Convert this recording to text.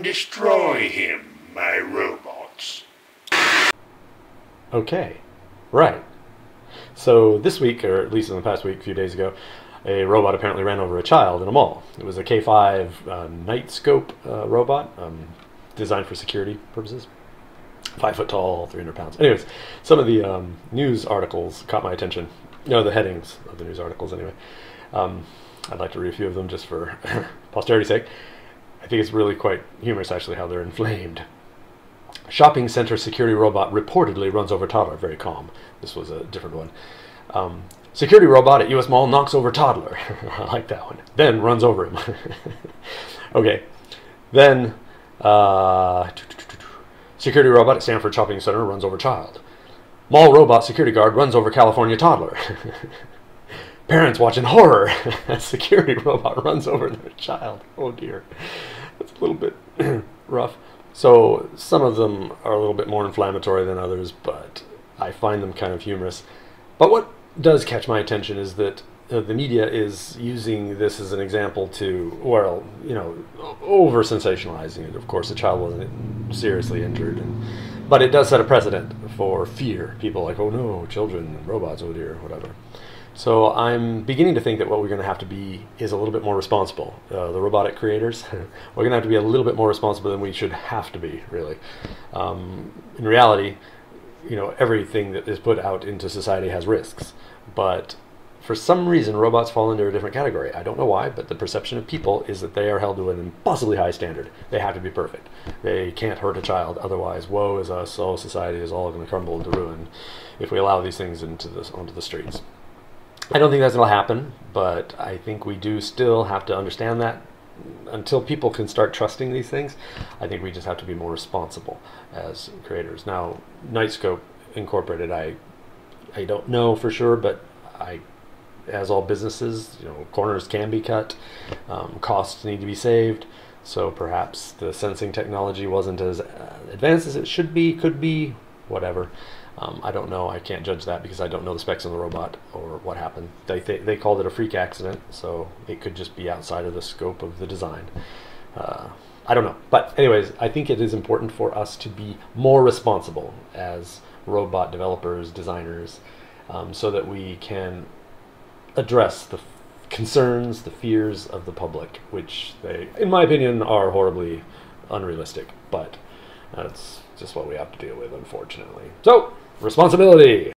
Destroy him, my robots. Okay, right. So this week, or at least in the past week, a few days ago, a robot apparently ran over a child in a mall. It was a K5 Knightscope robot, designed for security purposes. 5 foot tall, 300 pounds. Anyways, some of the news articles caught my attention. No, the headings of the news articles anyway. I'd like to read a few of them just for posterity's sake. I think it's really quite humorous actually how they're inflamed. Shopping center security robot reportedly runs over toddler. Very calm. This was a different one. Security robot at U.S. mall knocks over toddler. I like that one. Then runs over him. Okay. Then security robot at Stanford shopping center runs over child. Mall robot security guard runs over California toddler. Parents watching horror. Security robot runs over their child. Oh dear. That's a little bit rough. So some of them are a little bit more inflammatory than others, but I find them kind of humorous. But what does catch my attention is that the media is using this as an example to, well, you know, over sensationalizing it. Of course, the child wasn't seriously injured, but it does set a precedent for fear. People are like, oh no, children and robots, oh dear, whatever. So I'm beginning to think that what we're going to have to be is a little bit more responsible. The robotic creators, we're going to have to be a little bit more responsible than we should have to be, really. In reality, you know, everything that is put out into society has risks, but for some reason robots fall into a different category. I don't know why, but the perception of people is that they are held to an impossibly high standard. They have to be perfect. They can't hurt a child, otherwise woe is us, all society is all going to crumble into ruin if we allow these things onto the streets. I don't think that's going to happen, but I think we do still have to understand that until people can start trusting these things. I think we just have to be more responsible as creators. Now, Knightscope Incorporated, I don't know for sure, but as all businesses, you know, corners can be cut, costs need to be saved. So perhaps the sensing technology wasn't as advanced as it should be, could be, whatever. I don't know. I can't judge that because I don't know the specs of the robot or what happened. They called it a freak accident, so it could just be outside of the scope of the design. I don't know. But anyways, I think it is important for us to be more responsible as robot developers, designers, so that we can address the concerns, the fears of the public, which they, in my opinion, are horribly unrealistic. But that's just what we have to deal with, unfortunately. So, responsibility!